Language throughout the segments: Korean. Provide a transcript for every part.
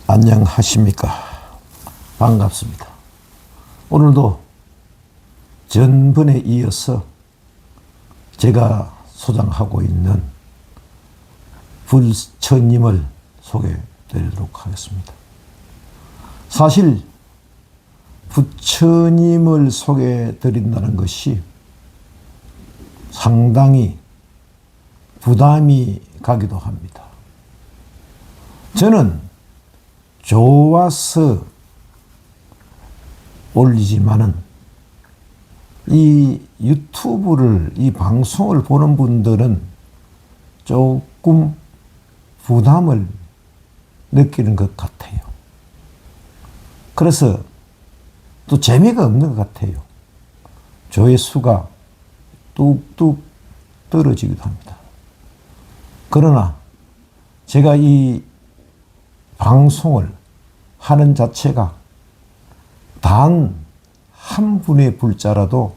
안녕하십니까. 반갑습니다. 오늘도 전번에 이어서 제가 소장하고 있는 부처님을 소개해 드리도록 하겠습니다. 사실 부처님을 소개해 드린다는 것이 상당히 부담이 가기도 합니다. 저는 좋아서 올리지만은 이 유튜브를, 이 방송을 보는 분들은 조금 부담을 느끼는 것 같아요. 그래서 또 재미가 없는 것 같아요. 조회수가 뚝뚝 떨어지기도 합니다. 그러나 제가 이 방송을 하는 자체가 단 한 분의 불자라도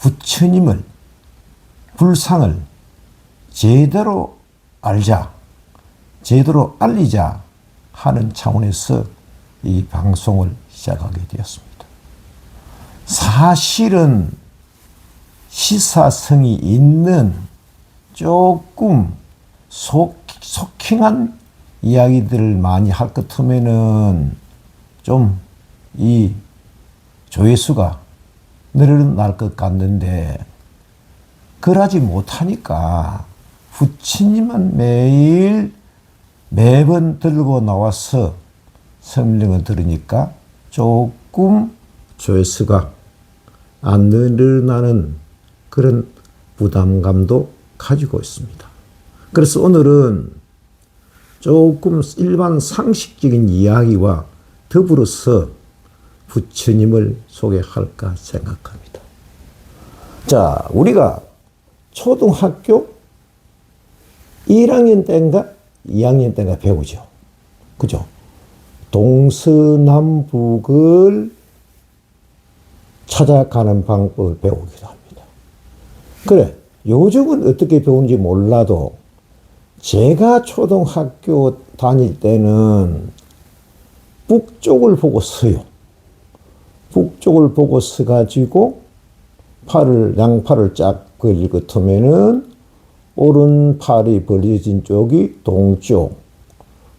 부처님을, 불상을 제대로 알자, 제대로 알리자 하는 차원에서 이 방송을 시작하게 되었습니다. 사실은 시사성이 있는 조금 소킹한 이야기들을 많이 할 것 같으면은 좀 이 조회수가 늘어날 것 같는데 그러지 못하니까 부처님만 매번 들고 나와서 설명을 들으니까 조금 조회수가 안 늘어나는 그런 부담감도 가지고 있습니다. 그래서 오늘은 조금 일반 상식적인 이야기와 더불어서 부처님을 소개할까 생각합니다. 자, 우리가 초등학교 1학년 때인가 2학년 때인가 배우죠. 그죠? 동서남북을 찾아가는 방법을 배우기도 합니다. 그래, 요즘은 어떻게 배우는지 몰라도 제가 초등학교 다닐 때는 북쪽을 보고 서요. 북쪽을 보고 서가지고 양팔을 쫙 벌릴 것 같으면은 오른팔이 벌려진 쪽이 동쪽,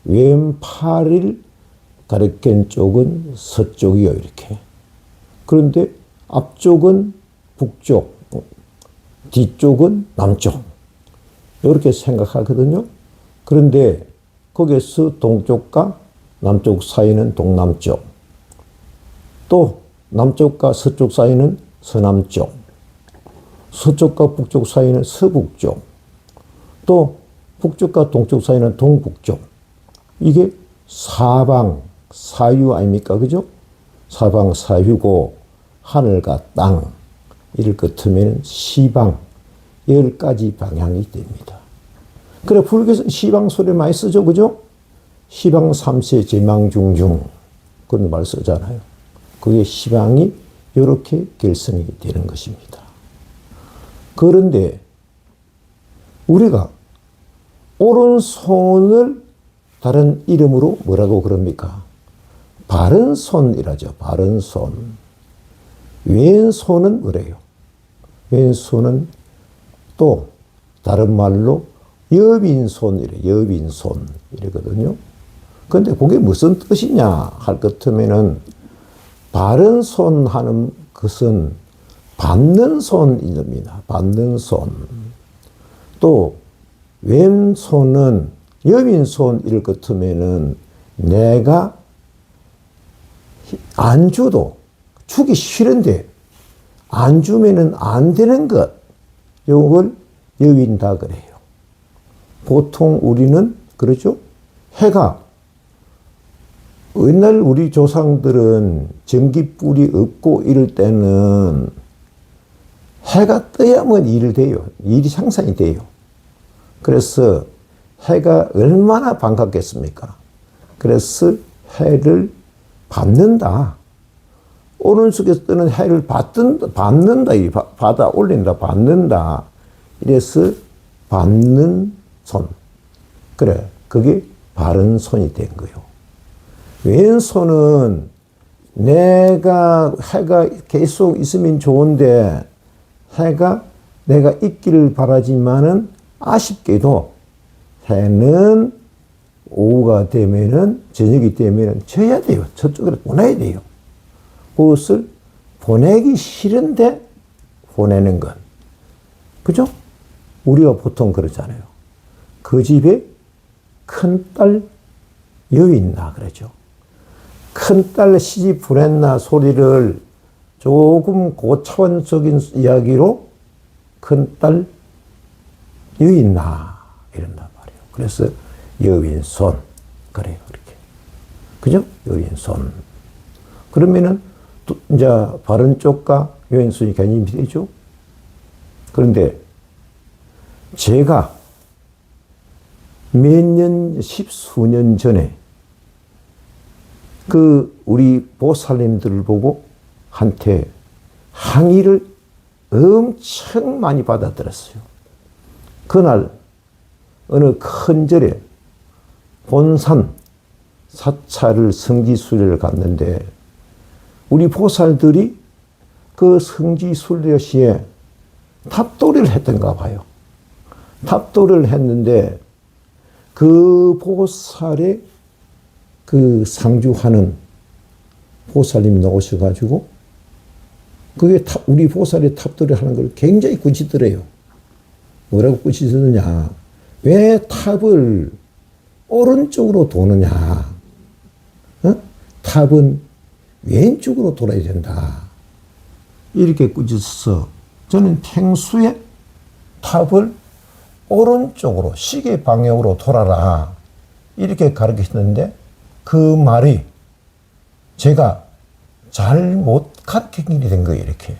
왼팔을 가리킨 쪽은 서쪽이요, 이렇게. 그런데 앞쪽은 북쪽, 뒤쪽은 남쪽. 이렇게 생각하거든요. 그런데 거기에서 동쪽과 남쪽 사이는 동남쪽, 또 남쪽과 서쪽 사이는 서남쪽, 서쪽과 북쪽 사이는 서북쪽, 또 북쪽과 동쪽 사이는 동북쪽. 이게 사방, 사유 아닙니까? 그죠? 사방, 사유고 하늘과 땅, 이를 끝으면 시방, 10가지 방향이 됩니다. 그래, 불교에서 시방 소리 많이 쓰죠, 그죠? 시방 삼세 제망중중, 그런 말 쓰잖아요. 그게 시방이 이렇게 결성이 되는 것입니다. 그런데 우리가 오른손을 다른 이름으로 뭐라고 그럽니까? 바른손이라죠. 바른손. 왼손은 뭐래요? 왼손은 또 다른 말로 여빈손이래. 여빈손 이러거든요. 근데 그게 무슨 뜻이냐 할 것 같으면은 바른손 하는 것은 받는 손입니다. 받는 손. 또 왼손은 여빈손 이럴 것 같으면은 내가 안 줘도 주기 싫은데 안 주면은 안 되는 것, 이걸 여빈다 그래요. 보통 우리는 그러죠. 해가 옛날 우리 조상들은 전기불이 없고 이럴 때는 해가 떠야만 일이 돼요. 일이 생산이 돼요. 그래서 해가 얼마나 반갑겠습니까? 그래서 해를 받는다. 오른쪽에서 뜨는 해를 받는다. 받아 올린다. 받는다. 이래서 받는 손. 그래, 그게 바른 손이 된 거예요. 왼손은 내가 해가 계속 있으면 좋은데 해가 내가 있기를 바라지만은 아쉽게도 해는 오후가 되면은 저녁이 되면은 져야 돼요. 저쪽으로 보내야 돼요. 그것을 보내기 싫은데 보내는 것. 그죠? 우리가 보통 그러잖아요. 그 집에 큰딸 여있나 그러죠. 큰딸 시집 보냈나 소리를 조금 고차원적인 이야기로 큰딸 여있나 이런단 말이에요. 그래서 여인손 그래요. 이렇게. 그죠? 여인손. 그러면은 이제 바른 쪽과 여인손이 개념이 되죠. 그런데 제가 몇 년, 십수년 전에 그 우리 보살님들을 보고 한테 항의를 엄청 많이 받아들였어요. 그날 어느 큰 절에 본산 사찰을 성지순례를 갔는데 우리 보살들이 그 성지순례 시에 탑도리를 했던가 봐요. 탑도리를 했는데 그 보살의 그 상주하는 보살님이 나오셔가지고 그게 우리 보살이 탑도리 하는 걸 굉장히 꾸짖더래요. 뭐라고 꾸짖었느냐. 왜 탑을 오른쪽으로 도느냐. 어? 탑은 왼쪽으로 돌아야 된다. 이렇게 꾸짖어서 저는 평소에 탑을 오른쪽으로 시계 방향으로 돌아라 이렇게 가르쳤는데 그 말이 제가 잘못 가르친 일이 된 거예요. 이렇게.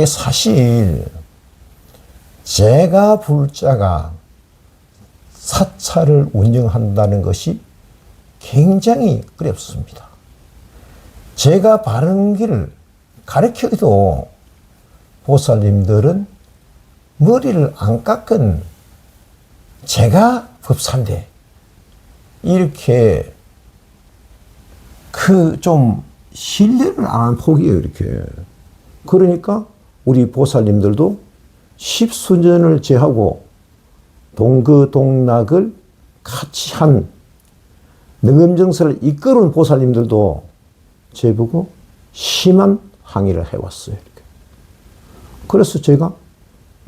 사실 제가 불자가 사찰을 운영한다는 것이 굉장히 어렵습니다. 제가 바른 길을 가르쳐도 보살님들은 머리를 안 깎은 제가 법사인데 이렇게 좀 신뢰를 안 하는 폭이에요. 이렇게. 그러니까 우리 보살님들도 십수년을 제하고 동거동락을 같이 한 능엄정서를 이끌은 보살님들도 제보고 심한 항의를 해왔어요. 이렇게. 그래서 제가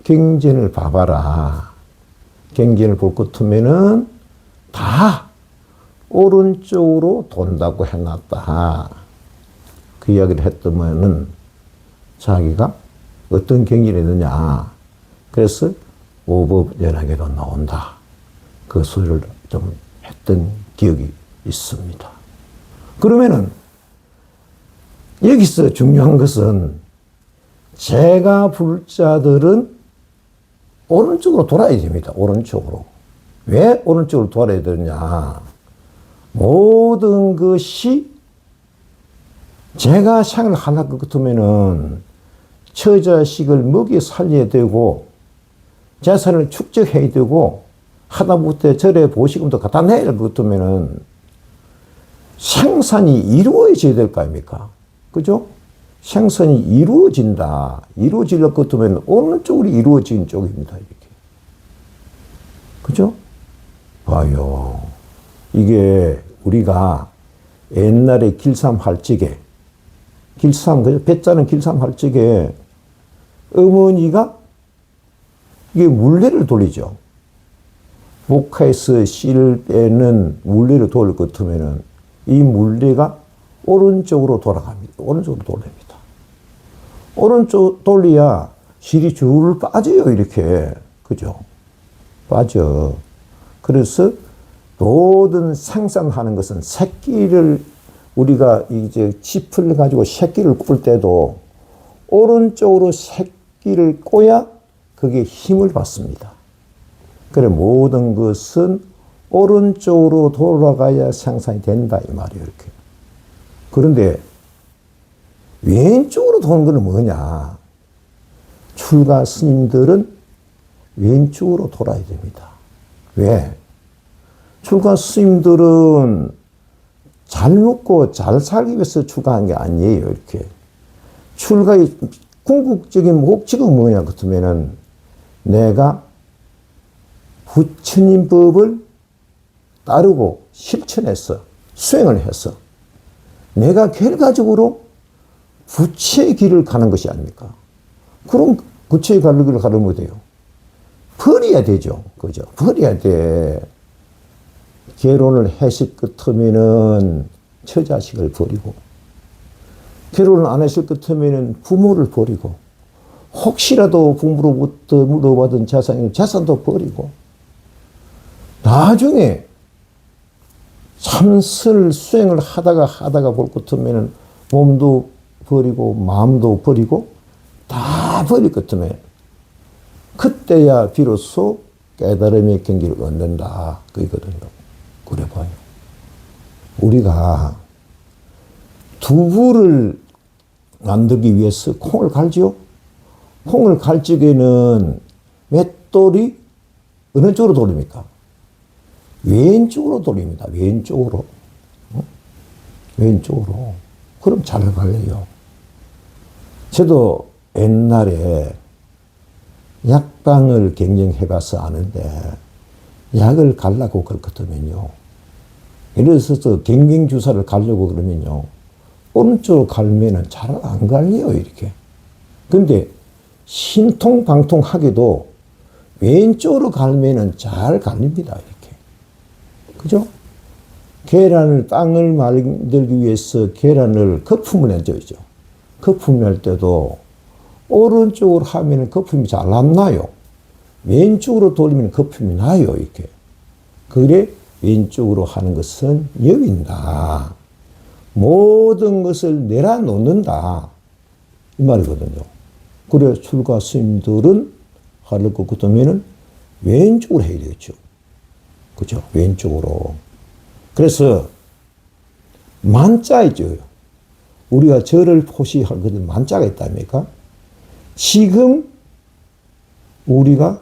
경전을 봐봐라. 경전을 볼 것 같으면은 다 오른쪽으로 돈다고 해놨다. 그 이야기를 했더만은 자기가 어떤 경전이 있느냐. 그래서 오법연하게로 나온다. 그 소리를 좀 했던 기억이 있습니다. 그러면은 여기서 중요한 것은 제가 불자들은 오른쪽으로 돌아야 됩니다. 오른쪽으로. 왜 오른쪽으로 돌아야 되느냐. 모든 것이 제가 생을 하나 것 같으면은 처자식을 먹여 살려야 되고 재산을 축적해야 되고 하다못해 절에 보시금도 갖다 내야 될 것 같으면은 생산이 이루어져야 될 거 아닙니까? 그죠? 생산이 이루어진다. 이루어질 것 같으면 어느 쪽으로 이루어진 쪽입니다. 이렇게. 그죠? 봐요. 이게 우리가 옛날에 길삼할 적에 그죠? 배짜는 길삼할 적에 어머니가 이게 물레를 돌리죠. 목화에서 씨를 빼는 물레를 돌릴 것 같으면은 이 물레가 오른쪽으로 돌아갑니다. 오른쪽으로 돌립니다. 오른쪽 돌려야 실이 줄 빠져요. 이렇게. 그죠? 빠져. 그래서 모든 생산하는 것은 새끼를 우리가 이제 짚을 가지고 새끼를 꿀 때도 오른쪽으로 새끼를 꼬야 그게 힘을 받습니다. 그래 모든 것은 오른쪽으로 돌아가야 생산이 된다 이 말이에요. 이렇게. 그런데 왼쪽으로 도는 건 뭐냐? 출가 스님들은 왼쪽으로 돌아야 됩니다. 왜? 출가 스님들은 잘 먹고 잘 살기 위해서 출가한 게 아니에요, 이렇게. 출가의 궁극적인 목적은 뭐냐, 그렇다면은 내가 부처님 법을 따르고 실천해서 수행을 해서 내가 결과적으로 부처의 길을 가는 것이 아닙니까? 그럼 부처의 길을 가려면 돼요. 버려야 되죠. 그죠? 버려야 돼. 결혼을 하실 것 같으면은 처자식을 버리고, 결혼을 안 하실 것 같으면은 부모를 버리고, 혹시라도 부모로부터 물어받은 재산도 버리고, 나중에 참설 수행을 하다가 볼 것 같으면은 몸도 버리고, 마음도 버리고, 다 버릴 것 같으면, 그때야 비로소 깨달음의 경지를 얻는다. 그거거든요. 그래 봐요. 우리가 두부를 만들기 위해서 콩을 갈죠? 콩을 갈 적에는 맷돌이 어느 쪽으로 돌립니까? 왼쪽으로 돌립니다. 왼쪽으로. 왼쪽으로. 그럼 잘 갈려요. 저도 옛날에 약방을 경영해봐서 아는데, 약을 갈라고 그렇거든요. 예를 들어서 경경주사를 가려고 그러면요, 오른쪽으로 갈면은 잘 안 갈려요, 이렇게. 근데 신통방통하게도 왼쪽으로 갈면은 잘 갈립니다, 이렇게. 그죠? 계란을, 땅을 만들기 위해서 계란을 거품을 내줘야죠. 거품 낼 때도 오른쪽으로 하면 거품이 잘 안 나요. 왼쪽으로 돌리면 거품이 나요, 이렇게. 그래, 왼쪽으로 하는 것은 여긴다. 모든 것을 내려놓는다. 이 말이거든요. 그래, 출가 스님들은 하를 것 같으면은 왼쪽으로 해야 되겠죠. 그죠? 왼쪽으로. 그래서 만자 있죠. 우리가 절을 포시할 것은 만자가 있답니까? 지금 우리가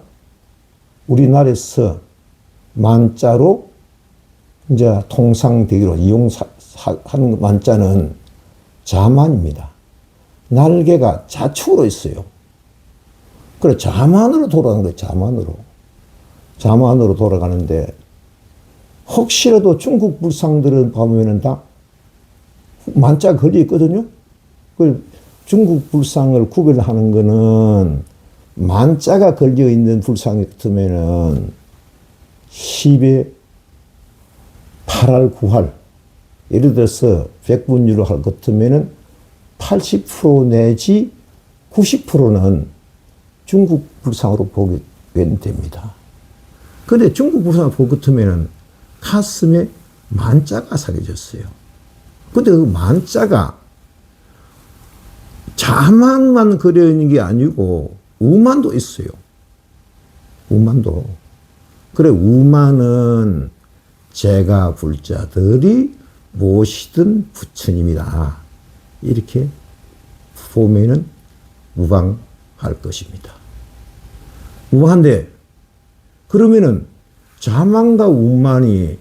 우리나라에서 만자로 이제 통상되기로 이용하는 만자는 자만입니다. 날개가 좌측으로 있어요. 그래, 자만으로 돌아가는 거예요, 자만으로. 자만으로 돌아가는데, 혹시라도 중국 불상들은 보면은 다 만자가 걸려 있거든요. 그 중국 불상을 구별하는 거는 만자가 걸려 있는 불상이 같으면은 10에 8할, 9할. 예를 들어서 100분율로 할 것 같으면은 80% 내지 90%는 중국 불상으로 보게 됩니다. 그런데 중국 불상을 볼 것 같으면은 가슴에 만자가 새겨졌어요. 근데 그 만자가 자만만 그려 있는 게 아니고 우만도 있어요. 우만도. 그래, 우만은 제가 불자들이 모시던 부처님이다. 이렇게 보면은 무방할 것입니다. 무방한데, 그러면은 자만과 우만이,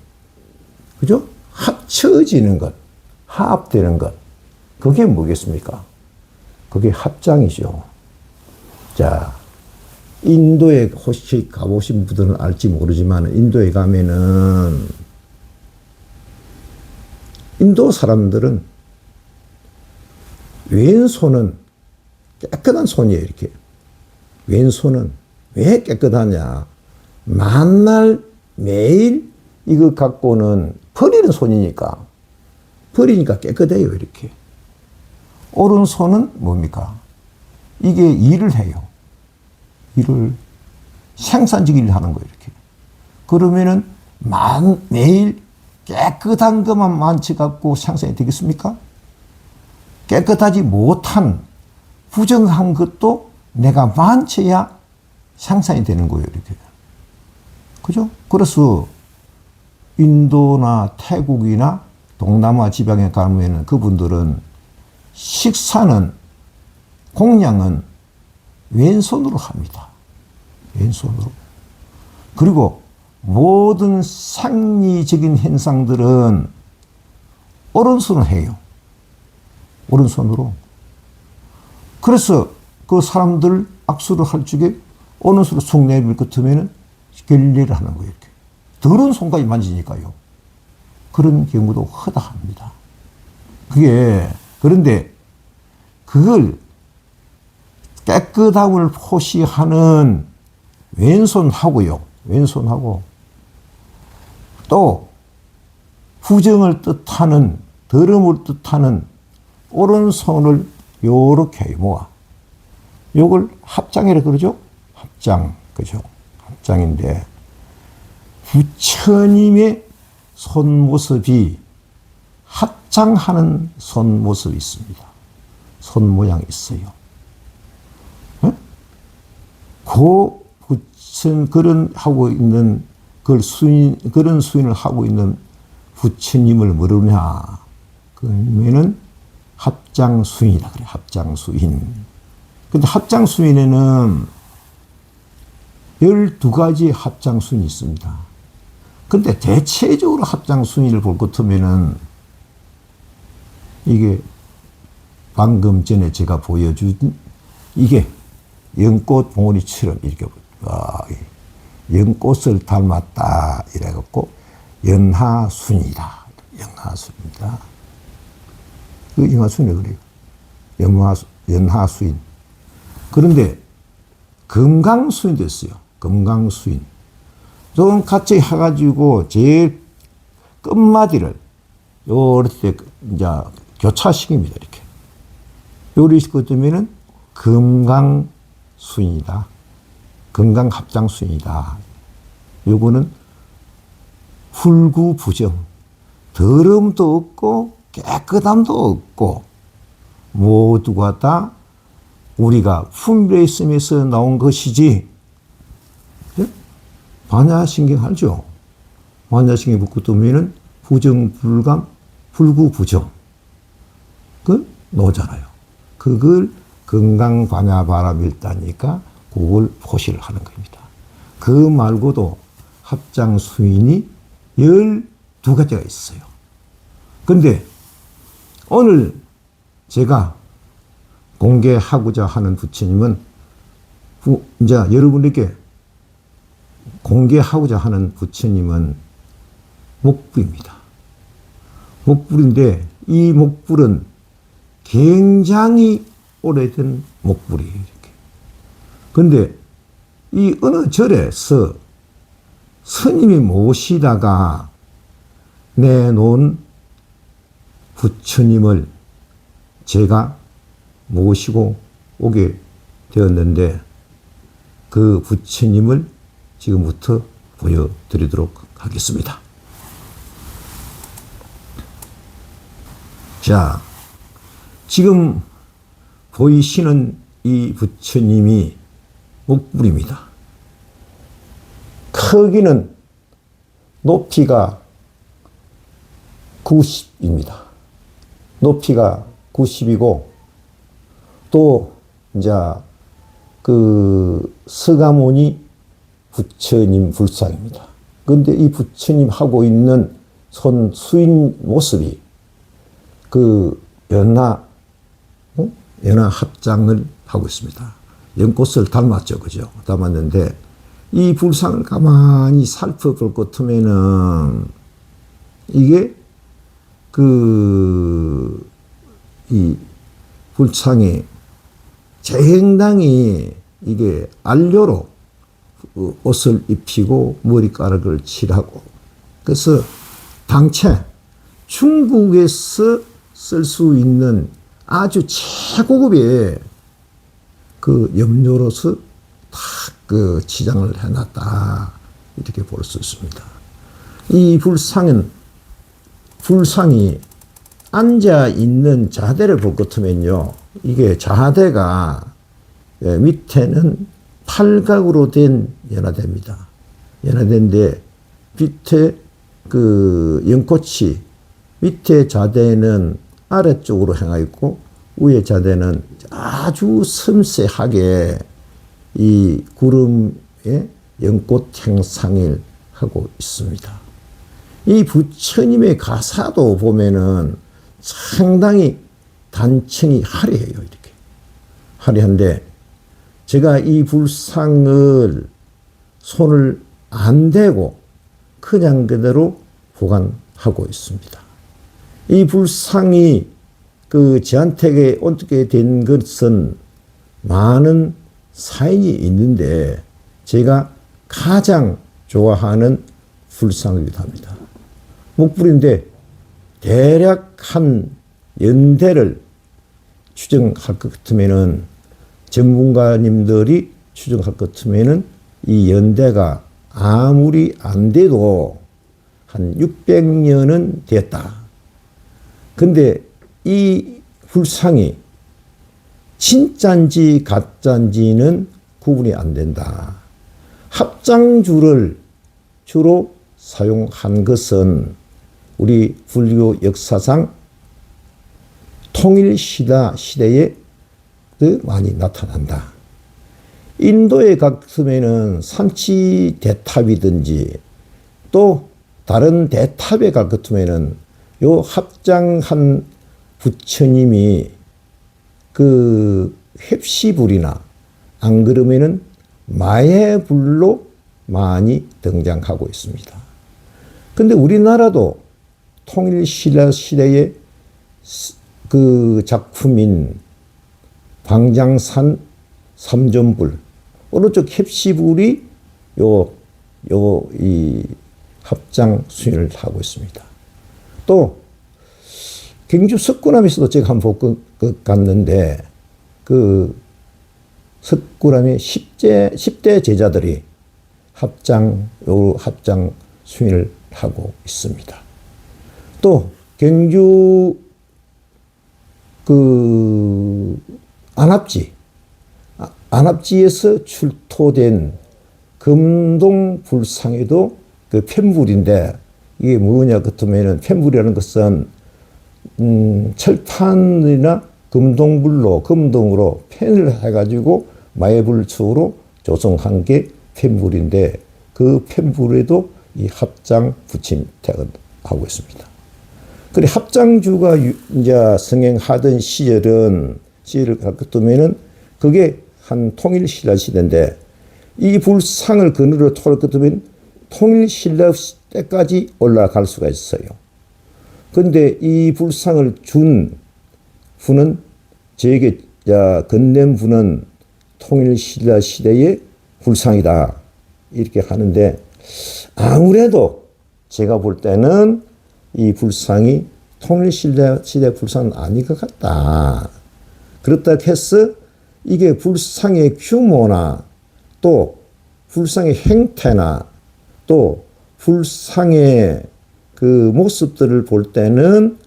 그죠? 합쳐지는 것, 화합되는 것. 그게 뭐겠습니까? 그게 합장이죠. 자, 인도에 혹시 가보신 분들은 알지 모르지만, 인도에 가면은, 인도 사람들은 왼손은 깨끗한 손이에요, 이렇게. 왼손은 왜 깨끗하냐? 만날 매일 이거 갖고는 버리는 손이니까. 버리니까 깨끗해요, 이렇게. 오른손은 뭡니까? 이게 일을 해요. 일을 생산직 일을 하는 거예요, 이렇게. 그러면은 매일 깨끗한 것만 만져갖고 생산이 되겠습니까? 깨끗하지 못한 부정한 것도 내가 만져야 생산이 되는 거예요, 이렇게. 그죠? 그래서 인도나 태국이나 동남아 지방에 가면 그분들은 식사는, 공양은 왼손으로 합니다. 왼손으로. 그리고 모든 상리적인 현상들은 오른손으로 해요. 오른손으로. 그래서 그 사람들 악수를 할 적에 오른손으로 속 내밀 것같으면 결례를 하는 거예요. 이렇게. 더러운 손까지 만지니까요. 그런 경우도 허다합니다. 그런데 그걸 깨끗함을 표시하는 왼손하고요. 왼손하고 또 부정을 뜻하는, 더러움을 뜻하는 오른손을 요렇게 모아. 요걸 합장이라 그러죠? 합장. 그죠? 합장인데, 부처님의 손 모습이 합장하는 손 모습이 있습니다. 손 모양이 있어요. 네? 그런 하고 있는, 그런 수인을 하고 있는 부처님을 모르냐. 그러면은 합장수인이다. 그래, 합장수인. 근데 합장수인에는 12가지 합장수인이 있습니다. 근데 대체적으로 합장수인을 볼 것 같으면은 이게 방금 전에 제가 보여준 이게 연꽃 봉오리처럼 이렇게 연꽃을 닮았다 이래갖고 연하순이다. 연하순이다. 그 연하순이 그래요. 연하수인. 그런데 금강수인도 있어요. 금강수인. 좀 같이 해가지고 제일 끝마디를 요렇게 이제 교차시킵니다. 이렇게. 요리 시켰으면은 금강수인이다. 금강합장수인이다. 요거는 훌구부정. 더러움도 없고 깨끗함도 없고 모두가 다 우리가 분별에 있으면서 나온 것이지. 반야신경 알죠? 반야신경 붙고 뜨면은 부정불감, 불구부정. 그 노잖아요. 그걸 건강반야바라밀다니까 그걸 포시를 하는 겁니다. 그 말고도 합장수인이 12가지가 있어요. 근데 오늘 제가 공개하고자 하는 부처님은 이제 여러분에게 공개하고자 하는 부처님은 목불입니다. 목불인데 이 목불은 굉장히 오래된 목불이에요. 이렇게. 근데 이 어느 절에서 스님이 모시다가 내놓은 부처님을 제가 모시고 오게 되었는데 그 부처님을 지금부터 보여드리도록 하겠습니다. 자, 지금 보이시는 이 부처님이 목불입니다. 크기는 높이가 90입니다. 높이가 90이고 또 이제 그 서가모니 부처님 불상입니다. 그런데 이 부처님 하고 있는 손 수인 모습이 그 연하 합장을 하고 있습니다. 연꽃을 닮았죠. 그죠? 닮았는데 이 불상을 가만히 살펴볼 것 같으면은 이게 이 불상에 정당히 이게 안료로 옷을 입히고 머리카락을 칠하고 그래서 당최 중국에서 쓸 수 있는 아주 최고급의 그 염료로서 다 그 치장을 해놨다 이렇게 볼 수 있습니다. 이 불상이 앉아 있는 자대를 볼 것 같으면요, 이게 자대가 밑에는 팔각으로 된 연화대입니다. 연화대인데 밑에 그 연꽃이 밑에 자대는 아래쪽으로 향하 있고 위에 자대는 아주 섬세하게 이 구름의 연꽃 행상을 하고 있습니다. 이 부처님의 가사도 보면은 상당히 단층이 화려해요. 이렇게 화려한데 제가 이 불상을 손을 안 대고 그냥 그대로 보관하고 있습니다. 이 불상이 저한테 어떻게 된 것은 많은 사연이 있는데 제가 가장 좋아하는 불상이기도 합니다. 목불인데 대략 한 연대를 추정할 것 같으면은 전문가님들이 추정할 것 같으면은 이 연대가 아무리 안 돼도 한 600년은 됐다. 근데 이 불상이 진짜인지 가짜인지는 구분이 안 된다. 합장주를 주로 사용한 것은 우리 불교 역사상 통일시대에 많이 나타난다. 인도에 갔으면은 산치 대탑이든지 또 다른 대탑에 갈 것 같으면은 요 합장한 부처님이 획시불이나 안 그러면은 마예불로 많이 등장하고 있습니다. 근데 우리나라도 통일신라 시대의 작품인 광장산 삼존불, 오른쪽 획시불이 이 합장 수행을 하고 있습니다. 또 경주 석굴암에서도 제가 한번 갔는데 석굴암의 10대 제자들이 합장 수행을 하고 있습니다. 또 경주 안압지에서 출토된 금동불상에도 펜불인데 이게 뭐냐 같으면은 펜불이라는 것은 철판이나 금동으로 펜을 해가지고 마예불초로 조성한 게 펜불인데 그 펜불에도 이 합장 부침 태어하고 있습니다. 그래 합장주가 이제 성행하던 시절을 갖고면은 그게 한 통일신라 시대인데 이 불상을 그늘로 토를 끄면 통일신라 때까지 올라갈 수가 있어요. 그런데 이 불상을 준 분은 저에게 건넨 분은 통일신라 시대의 불상이다 이렇게 하는데 아무래도 제가 볼 때는 이 불상이 통일신라 시대 불상은 아닌 것 같다. 그렇다 해서 이게 불상의 규모나 또 불상의 형태나 또 불상의 모습들을 볼 때는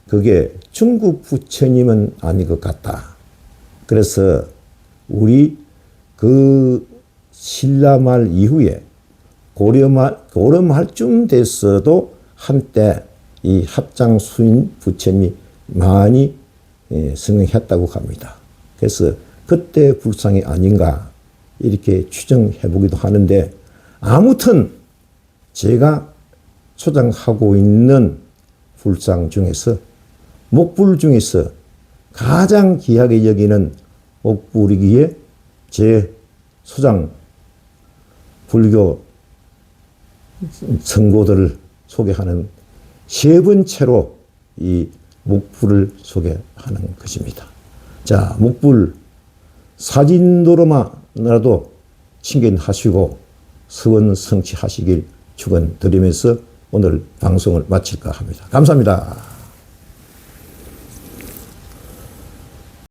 그게 중국 부처님은 아닌 것 같다. 그래서 우리 신라말 이후에 고려말쯤 됐어도 한때 이 합장수인 부처님이 많이 성행했다고 합니다. 그래서 그때 불상이 아닌가 이렇게 추정해 보기도 하는데 아무튼 제가 소장하고 있는 불상 중에서 목불 중에서 가장 귀하게 여기는 목불이기에 제 소장 불교 성고들을 소개하는 세 번째로 이 목불을 소개하는 것입니다. 자, 목불 사진도로만이라도 친견하시고 서원 성취하시길 축원드리면서 오늘 방송을 마칠까 합니다. 감사합니다.